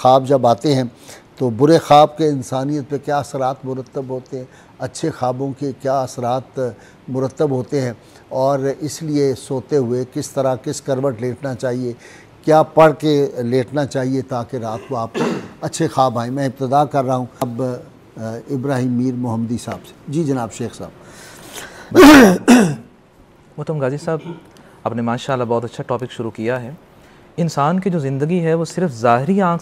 ख्वाब जब आते हैं तो बुरे ख्वाब के इंसानियत पे क्या असरात मुरतब होते हैं, अच्छे ख्वाबों के क्या असरात मुरतब होते हैं, और इसलिए सोते हुए किस तरह किस करवट लेटना चाहिए, क्या पढ़ के लेटना चाहिए ताकि रात को आपको अच्छे ख्वाब आए। मैं इब्तदा कर रहा हूँ अब इब्राहिम मीर मोहम्मदी साहब से। जी जनाब शेख साहब। मोहतरम गाजी साहब, आपने माशाल्लाह बहुत अच्छा टॉपिक शुरू किया है। इंसान की जो ज़िंदगी है वो सिर्फ ज़ाहरी आँख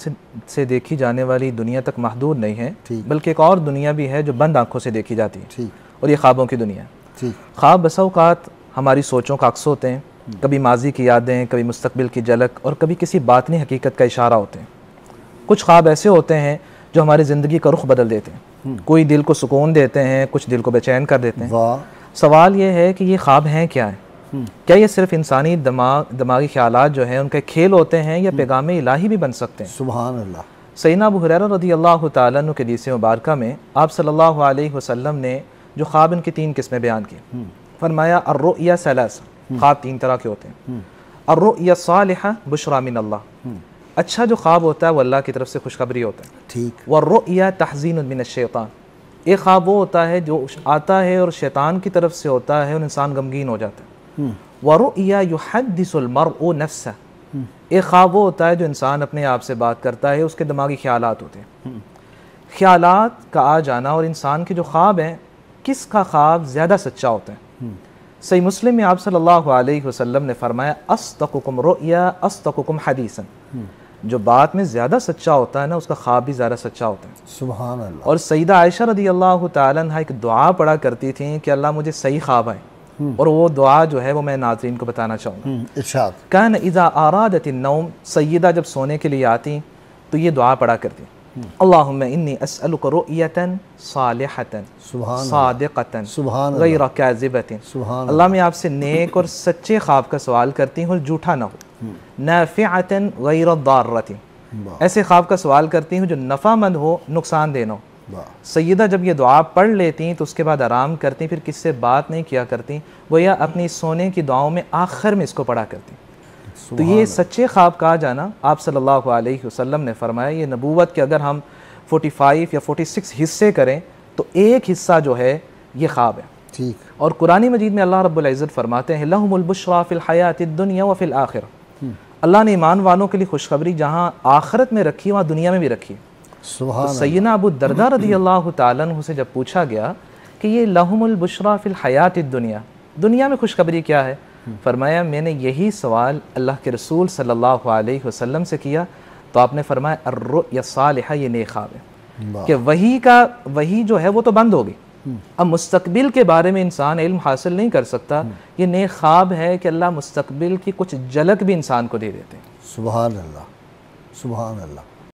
से देखी जाने वाली दुनिया तक महदूद नहीं है, बल्कि एक और दुनिया भी है जो बंद आँखों से देखी जाती है, और ये ख्वाबों की दुनिया। ख्वाब बसा औक़ात हमारी सोचों का अक्स होते हैं, कभी माजी की यादें, कभी मुस्तकबिल की झलक, और कभी किसी बातनी हकीकत का इशारा होते हैं। कुछ ख्वाब ऐसे होते हैं जो हमारी ज़िंदगी का रुख बदल देते हैं, कोई दिल को सुकून देते हैं, कुछ दिल को बेचैन कर देते हैं। सवाल ये है कि ये ख्वाब हैं क्या है? क्या ये सिर्फ इंसानी दिमागी ख्यालात जो हैं उनके खेल होते हैं, या पैगाम इलाही भी बन सकते हैं? सुभान अल्लाह। सैयदना अबू हुरैरा रज़ियल्लाहु ताला अन्हु के हदीस मुबारका में आप सल्लल्लाहु अलैहि वसल्लम ने जो ख्वाब इनकी 3 किस्में बयान की, फरमाया अर्रुया सलास, ख्वाब 3 तरह के होते हैं। अर्रुया सालिहा बुशरा मिन अल्लाह, अच्छा जो ख्वाब होता है वो अल्लाह की तरफ से खुशखबरी होता है। ठीक। वर्रुया तहज़ीनुन मिन अश-शैतान, एक ख्वाब वो होता है जो आता है और शैतान की तरफ से होता है और इंसान गमगीन हो जाता है। वरुया युहद्दिसुल मर्उ नफ्सा, एक ख्वाब वो होता है जो इंसान अपने आप से बात करता है, उसके दिमागी ख्यालात होते हैं। ख्यालात का आ जाना और इंसान के जो ख्वाब हैं, किसका ख्वाब ज़्यादा सच्चा होता है? सही मुस्लिम में आप सल्लल्लाहु अलैहि वसल्लम ने फरमाया अस्दकुकुम रुया अस्दकुकुम हदीसन, जो बात में ज़्यादा सच्चा होता है ना उसका ख्वाब भी ज़्यादा सच्चा होता है। सुभान अल्लाह। और सईदा आयशा रज़ियल्लाहु ताला अन्हा एक दुआ पढ़ा करती थी कि अल्लाह मुझे सही ख्वाब आए, और वो दुआ जो है वो मैं नाज़रीन को बताना चाहूँगा। इरशाद। कान इज़ा आरादतिन नौम, सय्यदा जब सोने के लिए आती तो ये दुआ पढ़ा करती, अल्लाहुम्मा इन्नी अस्अलुका रुयतन सालिहतन सादिक़तन गैर काज़िबतिन, अल्लाह मैं आपसे नेक और सच्चे ख्वाब का सवाल करती हूँ, झूठा ना हो, नाफ़िअतन गैर दारतिन, ऐसे ख्वाब का सवाल करती हूँ जो नफ़ामंद हो, नुकसान देना हो। सैयदा जब ये दुआ पढ़ लेती तो उसके बाद आराम करती, फिर किससे बात नहीं किया करती, वो या अपनी सोने की दुआओं में आखिर में इसको पढ़ा करती। तो ये सच्चे ख्वाब का जाना, आप सल्लल्लाहु अलैहि वसल्लम ने फरमाया, ये नबूवत के अगर हम 45 या 46 हिस्से करें तो एक हिस्सा जो है ये ख्वाब है। ठीक। और कुरानी मजीद में अल्लाह रब्बुल इज़्ज़त फरमाते हैं लहुमुल बुश्रा फिल हयातिद दुनिया व फिल आखिरह, अल्लाह ने ईमान वालों के लिए खुशखबरी जहाँ आखिरत में रखी वहाँ दुनिया में भी रखी। तो सैयदना अबू दरदा रज़ियल्लाहु ताला अन्हु से जब पूछा गया कि ये लहुमुल बुश्रा फिल हयातिद दुनिया, दुनिया में खुशखबरी क्या है, फरमाया मैंने यही सवाल अल्लाह के रसूल सल्लल्लाहु अलैहि वसल्लम से किया, तो आपने फरमाया अर्रुया सालिहा, ये नेक ख्वाब है कि वही जो है वो तो बंद होगी, अब मुस्तकबिल के बारे में इंसान इल्म हासिल नहीं कर सकता, ये नेक ख्वाब है कि अल्लाह मुस्तकबिल की कुछ झलक भी इंसान को दे देते हैं। सुभान अल्लाह, सुभान अल्लाह।